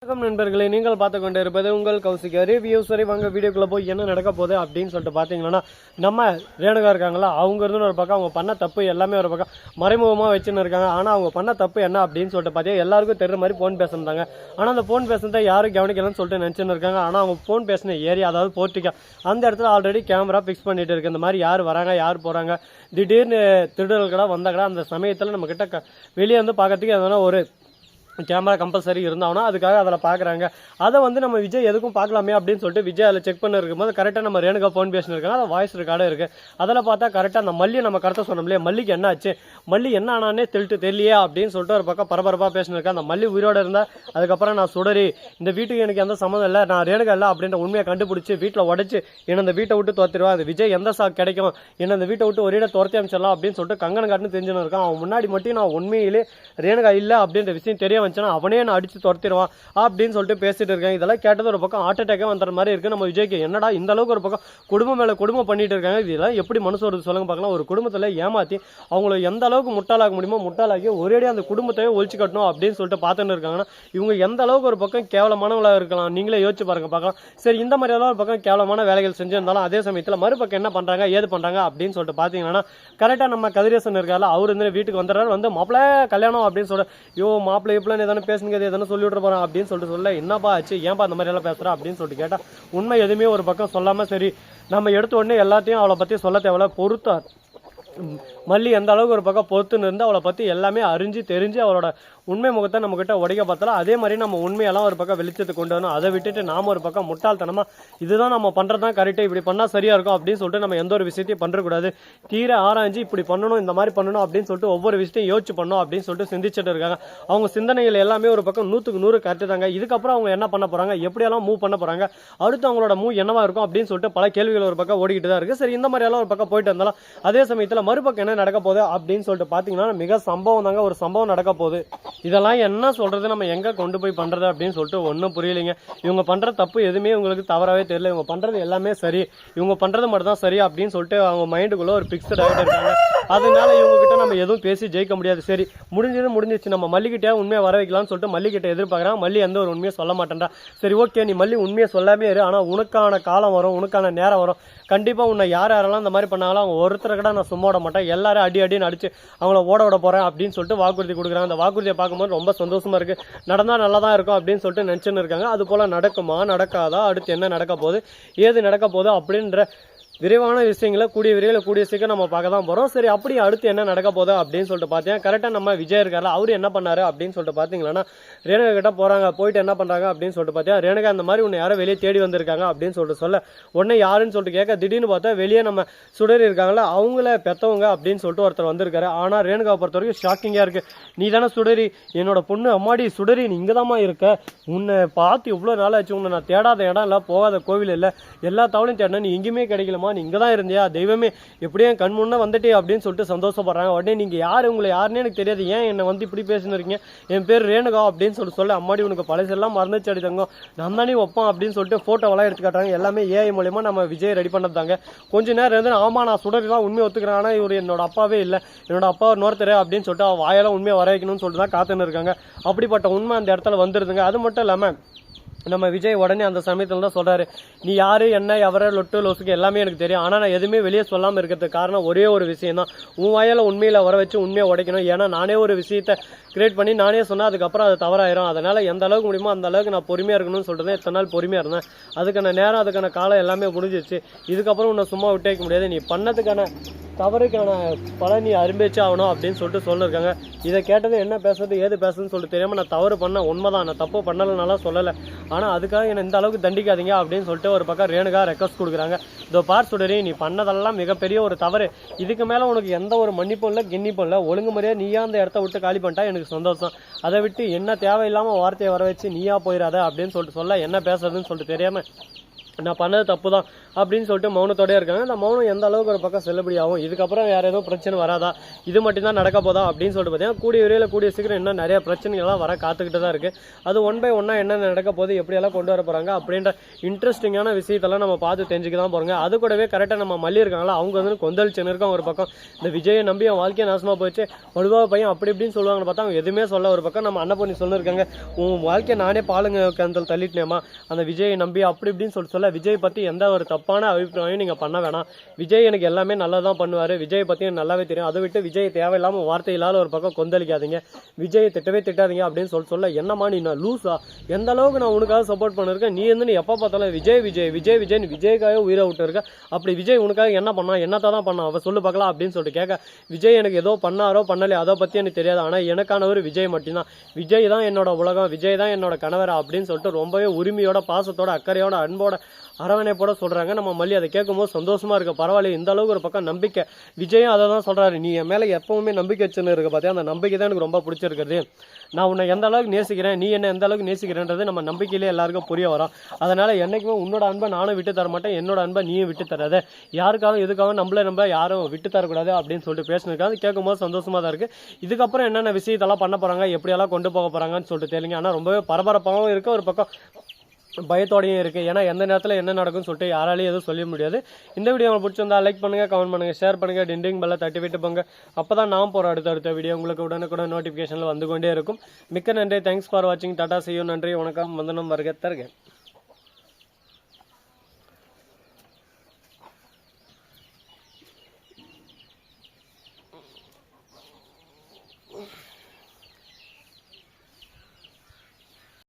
வணக்கம் நண்பர்களே, நீங்கள் பார்த்து கொண்டு இருப்பது உங்கள் கௌசிகா ரிவ்யூ. சரி வாங்க வீடியோக்குள்ள போய் என்ன நடக்க போகுது அப்படின்னு சொல்லிட்டு பார்த்தீங்கன்னா, நம்ம ரேணுகா இருக்காங்களா, அவங்க இருந்து ஒரு பக்கம் அவங்க பண்ண தப்பு எல்லாமே ஒரு பக்கம் மறைமுகமாக வச்சுன்னு இருக்காங்க. ஆனால் அவங்க பண்ண தப்பு என்ன அப்படின்னு சொல்லிட்டு பார்த்தீங்கன்னா, எல்லாருக்கும் தெரிற மாதிரி ஃபோன் பேசுனாங்க. ஆனால் அந்த ஃபோன் பேசுனதை யாரும் கவனிக்கலன்னு சொல்லிட்டு நினச்சின்னு இருக்காங்க. ஆனால் அவங்க ஃபோன் பேசின ஏரியா, அதாவது போர்ட்டிக்கா, அந்த இடத்துல ஆல்ரெடி கேமரா ஃபிக்ஸ் பண்ணிட்டு இருக்கு. இந்த மாதிரி யார் வராங்க யார் போகிறாங்க, திடீர்னு திருடர்களா வந்தாங்களா, அந்த சமயத்தில் நம்ம கிட்ட வெளியே வந்து பார்க்கறதுக்கு எதனா ஒரு கேமரா கம்பல்சரி இருந்தாங்கன்னா அதுக்காக அதில் பார்க்குறாங்க. அதை வந்து நம்ம விஜய் எதுக்கும் பார்க்கலாமே அப்படின்னு சொல்லிட்டு விஜய் அதில் செக் பண்ணி இருக்கும்போது கரெக்டாக நம்ம ரேணுகா ஃபோன் பேசினிருக்காங்க. அது வாய்ஸ் ரெக்கார்டும் இருக்குது. அதில் பார்த்தா கரெக்டாக அந்த மல்லி நம்ம கரெக்டாக சொன்னோம் இல்லையா, மல்லிக்கு என்ன ஆச்சு, மல்லி என்ன ஆனானே தெரியலையே அப்படின்னு சொல்லிட்டு ஒரு பக்கம் பரபரப்பாக பேசினிருக்கேன். அந்த மல்லி உயிரோடு இருந்தால் அதுக்கப்புறம் நான் சுடரி இந்த வீட்டுக்கு எனக்கு எந்த சம்மந்தம் இல்லை, நான் ரேணுகா இல்லை அப்படின்ற உண்மையை கண்டுபிடிச்சி வீட்டில் உடச்சி என்னை அந்த வீட்டை விட்டு துரத்திடுவான். அது விஜய் எந்த சாக்கு கிடைக்கும், என்னை அந்த வீட்டை விட்டு ஒரே துரத்தி அமைச்சிடலாம் அப்படின்னு சொல்லிட்டு கங்கன காட்டுன்னு தெரிஞ்சுன்னு இருக்கான். அவன் முன்னாடி மட்டும் நான் உண்மையிலே ரேணுகா இல்லை அப்படின்ற விஷயம் தெரிய வந்துச்சுன்னா அவனே நான் அடிச்சு துரத்திடுவான் அப்படின்னு சொல்லிட்டு பேசிட்டு இருக்கேன். இதெல்லாம் கேட்டது ஒரு பக்கம் ஹார்ட் அட்டாக்கே வந்துற மாதிரி இருக்கு நம்ம விஜய்க்கு. என்னடா இந்த அளவுக்கு ஒரு பக்கம் குடும்பம் மேல குடும்பம் பண்ணிட்டு இருக்காங்க, இதெல்லாம் எப்படி மனசு வருது சொல்லுங்க பார்க்கலாம். ஒரு குடும்பத்தில் ஏமாத்தி அவங்கள எந்த அளவுக்கு முட்டாளாக்க முடியுமோ முட்டாளாக்கி ஒரேடியாக அந்த குடும்பத்தையே ஒழிச்சு கட்டணும் அப்படின்னு சொல்லிட்டு பார்த்துன்னு இருக்காங்கன்னா இவங்க எந்த அளவுக்கு ஒரு பக்கம் கேவலமானவங்களா இருக்கலாம் நீங்களே யோசிச்சு பாருங்க பார்க்கலாம். சரி, இந்த மாதிரி எல்லாம் ஒரு பக்கம் கேவலமான வேலைகள் செஞ்சிருந்தாலும் அதே சமயத்தில் மறுபக்கம் என்ன பண்றாங்க ஏது பண்றாங்க அப்படின்னு சொல்லிட்டு பார்த்தீங்கன்னா, கரெக்டா நம்ம கதிரேசன் இருக்காரு, அவர் வந்து வீட்டுக்கு வந்துடுறாரு. வந்து மாப்பிள்ளை கல்யாணம் அப்படின்னு சொல்ற, யோ மாப்பிள்ளை இப்பெல்லாம் எதனா பேசுங்க எதனா சொல்லிவிட்டு போறான் அப்படின்னு சொல்லிட்டு சொல்ல, என்னப்பா ஆச்சு ஏன்பா அந்த மாதிரி எல்லாம் பேசுறா அப்படின்னு சொல்லிட்டு கேட்டா உண்மை எதுவுமே ஒரு பக்கம் சொல்லாம சரி நம்ம எடுத்த உடனே எல்லாத்தையும் அவளை பத்தி சொல்ல தேவையில்ல, பொறுத்தார் மல்லி எந்த அளவுக்கு ஒரு பக்கம் பொறுத்துன்னு இருந்து அவளை பற்றி எல்லாமே அறிஞ்சு தெரிஞ்சு அவளோட உண்மை முகத்தை நம்மக்கிட்ட உடைக்க பார்த்தாலும் அதே மாதிரி நம்ம உண்மையெல்லாம் ஒரு பக்கம் வெளிச்சத்தை கொண்டு வரணும். அதை விட்டுட்டு நாம் ஒரு பக்கம் முட்டாள்தனமாக இதுதான் நம்ம பண்ணுறது தான் கரெக்டாக, இப்படி பண்ணால் சரியாக இருக்கும் அப்படின்னு சொல்லிட்டு நம்ம எந்த ஒரு விஷயத்தையும் பண்ணுறக்கூடாது. தீர ஆராய்ஞ்சு இப்படி பண்ணணும் இந்த மாதிரி பண்ணணும் அப்படின்னு சொல்லிட்டு ஒவ்வொரு விஷயத்தையும் யோசிச்சு பண்ணணும் அப்படின்னு சொல்லிட்டு சிந்திச்சுட்டு இருக்காங்க. அவங்க சிந்தனைகள் எல்லாமே ஒரு பக்கம் 100க்கு 100 கரெக்டு தாங்க. இதுக்கப்புறம் அவங்க என்ன பண்ண போகிறாங்க, எப்படியெல்லாம் மூவ் பண்ண போகிறாங்க, அடுத்து அவங்களோட மூவ் என்னவா இருக்கும் அப்படின்னு சொல்லிட்டு பல கேள்விகள் ஒரு பக்கம் ஓடிக்கிட்டு தான் இருக்குது. சரி, இந்த மாதிரி எல்லாம் ஒரு பக்கம் போயிட்டு இருந்தாலும் அதே சமயத்தில் மறுபக்கம் என்ன நடக்க போகுது அப்படின்னு சொல்லிட்டு பார்த்தீங்கன்னா மிக சம்பவம் தாங்க, ஒரு சம்பவம் நடக்க போகுது. இதெல்லாம் என்ன சொல்றது, நம்ம எங்க கொண்டு போய் பண்றது அப்படின்னு சொல்லிட்டு ஒன்றும் புரியலைங்க. இவங்க பண்ற தப்பு எதுவுமே உங்களுக்கு தவறாவே தெரியல, இவங்க பண்றது எல்லாமே சரி, இவங்க பண்றது மட்டும் தான் சரி அப்படின்னு சொல்லிட்டு அவங்க மைண்டுக்குள்ள ஒரு பிக்ஸ்ட் ஆகிட்டு இருக்காங்க. அதனால இவங்க கிட்ட நம்ம எதுவும் பேசி ஜெயிக்க முடியாது. சரி, முடிஞ்சிச்சு, நம்ம மல்லிகிட்டே உண்மையை வர வைக்கலாம்னு சொல்லிட்டு மல்லிகிட்ட எதிர்பார்க்குறாங்க. மல்லி எந்த ஒரு உண்மையை சொல்ல மாட்டேன்றா. சரி ஓகே, நீ மல்லி உண்மையை சொல்லாமே இரு, ஆனால் உனக்கான காலம் வரும், உனக்கான நேரம் வரும், கண்டிப்பா உன்னை யாரெல்லாம் இந்த மாதிரி பண்ணாங்களோ அவங்க ஒருத்தரை கூட நான் சும்மா விட மாட்டேன், எல்லாரும் அடின்னு அடிச்சு அவங்கள ஓட விட போறேன் அப்படின்னு சொல்லிட்டு வாக்குறுதி கொடுக்குறாங்க. அந்த வாக்குறுதியை பார்க்கும்போது ரொம்ப சந்தோஷமா இருக்கு. நடந்தா நல்லா தான் இருக்கும் அப்படின்னு சொல்லிட்டு நினைச்சுன்னு இருக்காங்க. அது போல நடக்குமா நடக்காதா, அடுத்து என்ன நடக்க போகுது ஏது நடக்க போகுது அப்படின்ற விரைவான விஷயங்களை கூடிய சீக்கிரம் நம்ம பார்க்க தான் போகிறோம். சரி, அப்படி அடுத்து என்ன நடக்க போகுது அப்படின்னு சொல்லிட்டு பார்த்தீங்கன்னா, கரெக்டாக நம்ம விஜய் இருக்கார்ல, அவர் என்ன பண்ணாரு அப்படின்னு சொல்லிட்டு பார்த்தீங்கன்னா, ரேணுகா கிட்ட போகிறாங்க. போயிட்டு என்ன பண்ணுறாங்க அப்படின்னு சொல்லிட்டு பார்த்தீங்கன்னா, ரேணுகா அந்த மாதிரி உன்னை யாரும் வெளியே தேடி வந்திருக்காங்க அப்படின்னு சொல்லிட்டு சொல்ல உடனே யாருன்னு சொல்லிட்டு கேட்க, திடீர்னு பார்த்தா வெளியே நம்ம சுடரி இருக்காங்களா அவங்கள பெற்றவங்க அப்படின்னு சொல்லிட்டு ஒருத்தர் வந்திருக்காரு. ஆனால் ரேணுகாவை பொறுத்த வரைக்கும் ஷாக்கிங்காக இருக்குது. நீ தானே சுடரி, என்னோட பொண்ணு, அம்மாடி சுடரி நீ இங்கே தான்மா இருக்க, உன்னை பார்த்து இவ்வளோ நாள் ஆச்சு, உன்னை நான் தேடாத இடம் இல்லை, போகாத கோவில் இல்லை, எல்லா தவளையும் தேடினா நீ எங்கேயுமே கிடைக்கலமா, நீ இங்கே தான் இருந்தியா, தெய்வமே எப்படியே கண் முன்னே வந்துட்டே அப்படின்னு சொல்லிட்டு சந்தோஷப்படுறாங்க. உடனே நீங்க யாரு, உங்களை யாருன்னு எனக்கு தெரியாது, ஏன் என்னை வந்து இப்படி பேசின்னு இருக்கீங்க, என் பேர் ரேணுகா அப்படின்னு சொல்ல, அம்மாடி உனக்கு பழசெல்லாம் மறந்துச்சு அடி தங்கம், நான் தானே வைப்பான் அப்படின்னு சொல்லிட்டு போட்டோவெல்லாம் எடுத்து காட்டுறாங்க. எல்லாமே ஏஐ மூலமா நம்ம விஜய் ரெடி பண்ணதாங்க. கொஞ்ச நேரம் இருந்து ஆமா நான் சுடரிலாம் உண்மையை ஒத்துக்கிறேன், ஆனால் இவர் என்னோட அப்பாவே இல்லை, என்னோட அப்பா நோர்த்தரு அப்படின்னு சொல்லிட்டு வாயெல்லாம் உண்மையை வர வைக்கணும்னு சொல்லிட்டு தான் காத்துன்னு இருக்காங்க. அப்படிப்பட்ட உண்மை அந்த இடத்துல வந்துருதுங்க. அது மட்டும் இல்லாம நம்ம விஜய் உடனே அந்த சமயத்தில் தான் சொல்றாரு, நீ யாரு என்ன எவர லொட்டு லொசுக்கு எல்லாமே எனக்கு தெரியும், ஆனால் நான் எதுவுமே வெளியே சொல்லாமல் இருக்கிறதுக்கு காரணம் ஒரே ஒரு விஷயம் தான், உன் வாயால் உண்மையில வர வச்சு உண்மையை உடைக்கணும். ஏன்னா நானே ஒரு விஷயத்தை கிரியேட் பண்ணி நானே சொன்னால் அதுக்கப்புறம் அது தவறாயிரும். அதனால எந்த அளவுக்கு முடியுமோ அந்த அளவுக்கு நான் பொறுமையாக இருக்கணும்னு சொல்லிட்டு இத்தனை நாள் பொறுமையாக இருந்தேன். அதுக்கான நேரம் அதுக்கான காலம் எல்லாமே முடிஞ்சிச்சு. இதுக்கப்புறம் உன்னை சும்மா விட்டு வைக்க முடியாது, நீ பண்ணதுக்கான தவறுக்கான பலன் நீ அனுபவிச்சு ஆகணும் அப்படின்னு சொல்லிட்டு சொல்லியிருக்காங்க. இதை கேட்டது என்ன பேசுறது ஏது பேசுறதுன்னு சொல்லிட்டு தெரியாமல் நான் தவறு பண்ண உண்மைதான், நான் தப்பு பண்ணலனாலாம் சொல்லலை, ஆனால் அதுக்காக என்ன இந்த அளவுக்கு தண்டிக்காதீங்க அப்படின்னு சொல்லிட்டு ஒரு பக்கம் ரேணுகா ரெக்வஸ்ட் கொடுக்குறாங்க. இதோ பார் சுடரி, நீ பண்ணதெல்லாம் மிகப்பெரிய ஒரு தவறு, இதுக்கு மேலே உனக்கு எந்த ஒரு மன்னிப்பும் இல்லை கிண்ணிப்பும் இல்லை, ஒழுங்கு முறையாக நீயா அந்த இடத்த விட்டு காலி பண்ணிட்டா எனக்கு சந்தோஷம், அதை விட்டு என்ன தேவையில்லாமல் வார்த்தையை வர வச்சு நீயா போயிடாத அப்படின்னு சொல்லிட்டு சொல்ல என்ன பேசுறதுன்னு சொல்லிட்டு தெரியாமல் நான் பண்ணது தப்பு தான் அப்படின்னு சொல்லிட்டு மௌனத்தோடய இருக்காங்க. அந்த மௌனம் எந்த அளவுக்கு ஒரு பக்கம் செல்லுபடி ஆகும், இதுக்கப்புறம் வேறு எதுவும் பிரச்சனை வராதா, இது மட்டும் தான் நடக்க போதா அப்படின்னு சொல்லிட்டு பார்த்தீங்கன்னா கூடிய விரைவில் கூடிய சீக்கிரம் இன்னும் நிறைய பிரச்சனைகள்லாம் வர காத்துக்கிட்டு தான் இருக்குது. அது ஒன் பை ஒன்னாக என்ன நடக்க போது எப்படியெல்லாம் கொண்டு வர போகிறாங்க அப்படின்ற இன்ட்ரெஸ்டிங்கான விஷயத்தெல்லாம் நம்ம பார்த்து தெரிஞ்சுக்க தான் போகிறோங்க. அது கூடவே கரெக்டாக நம்ம மல்லி இருக்காங்களா, அவங்க வந்து கொந்தளிச்சுன்னு இருக்காங்க ஒரு பக்கம். இந்த விஜயை நம்பி அவன் வாழ்க்கையை நாசமாக போயிடுச்சு, வலுவாக பையன் அப்படி இப்படின்னு சொல்லுவாங்கன்னு பார்த்தா அவங்க எதுவுமே சொல்ல. ஒரு பக்கம் நம்ம அன்னபூர்ணி சொல்லியிருக்காங்க, உன் வாழ்க்கையை நானே பாலுங்க கந்தல் தள்ளிட்டேமா அந்த விஜயை நம்பி அப்படி இப்படின்னு சொல்ல விஜய் பற்றி எந்த ஒரு தப்பான அபிப்பிராயம் நீங்கள் பண்ண வேணாம். விஜய் எனக்கு எல்லாமே நல்லதான் பண்ணுவார், விஜய் பற்றி எனக்கு நல்லாவே தெரியும். அதை விட்டு விஜய் தேவையில்லாமல் வார்த்தை இல்லாத ஒரு பக்கம் கொந்தளிக்காதீங்க, விஜயை திட்டவே திட்டாதீங்க அப்படின்னு சொல்ல என்னம்மா நீ நான் லூஸா, எந்த அளவுக்கு நான் உனக்காக சப்போர்ட் பண்ணிருக்கேன், நீ வந்து நீ எப்போ பார்த்தாலும் விஜய் விஜய் விஜய் விஜய் விஜய்க்காக உயிரை விட்டு இருக்க, அப்படி விஜய் உனக்காக என்ன பண்ணா, என்னத்தான் தான் பண்ணான் அவ சொல்லு பார்க்கலாம் அப்படின்னு சொல்லிட்டு கேட்க, விஜய் எனக்கு ஏதோ பண்ணாரோ பண்ணலையோ அதை பற்றி எனக்கு தெரியாது, ஆனால் எனக்கானவர் விஜய் மட்டும்தான், விஜய் தான் என்னோட உலகம், விஜய் தான் என்னோட கணவர் அப்படின்னு சொல்லிட்டு ரொம்பவே உரிமையோட பாசத்தோட அக்கறையோட அன்போட அரவணைப்போட சொல்கிறாங்க. நம்ம மல்லி அதை கேட்கும்போது சந்தோஷமாக இருக்குது. பரவாயில்ல, இந்த அளவுக்கு ஒரு பக்கம் நம்பிக்கை. விஜயும் அதை தான் சொல்கிறாரு, நீ என் மேலே எப்பவுமே நம்பிக்கை வச்சுன்னு இருக்க பார்த்தியா, அந்த நம்பிக்கை தான் எனக்கு ரொம்ப பிடிச்சிருக்குது. நான் உன்னை எந்த அளவுக்கு நேசிக்கிறேன், நீ என்ன எந்த அளவுக்கு நேசிக்கிறேன்றது நம்ம நம்பிக்கையிலே எல்லாருக்கும் புரிய வரும். அதனால் என்றைக்குமே உன்னோட அன்பை நானும் விட்டு தர மாட்டேன், என்னோட அன்பை நீயும் விட்டு தராத, யாருக்காகவும் எதுக்காகவும் நம்ம யாரும் விட்டு தரக்கூடாது அப்படின்னு சொல்லிட்டு பேசினிருக்காங்க. கேட்கும்போது சந்தோஷமாக தான் இருக்குது. இதுக்கப்புறம் என்னென்ன விஷயத்தெல்லாம் பண்ண போகிறாங்க, எப்படியெல்லாம் கொண்டு போக போகிறாங்கன்னு சொல்லிட்டு தெரியல. ஆனால் ரொம்பவே பரபரப்பாகவும் இருக்குது, ஒரு பக்கம் பயத்தோடையும் இருக்குது. ஏன்னா எந்த நேரத்தில் என்ன நடக்கும்னு சொல்லிட்டு யாராலையும் எதுவும் சொல்ல முடியாது. இந்த வீடியோ உங்களுக்கு பிடிச்சிருந்தா லைக் பண்ணுங்கள், கமெண்ட் பண்ணுங்கள், ஷேர் பண்ணுங்கள், டிண்டிங் பெல்லை தட்டி விட்டு போங்க. அப்போ தான் நான் போகிற அடுத்த வீடியோ உங்களுக்கு உடனுக்குடன் நோட்டிஃபிகேஷனில் வந்து கொண்டே இருக்கும். மிக்க நன்றி, தேங்க்ஸ் ஃபார் வாட்சிங், டாடா, see you, நன்றி, வணக்கம், வந்தனம், வருக, தருக.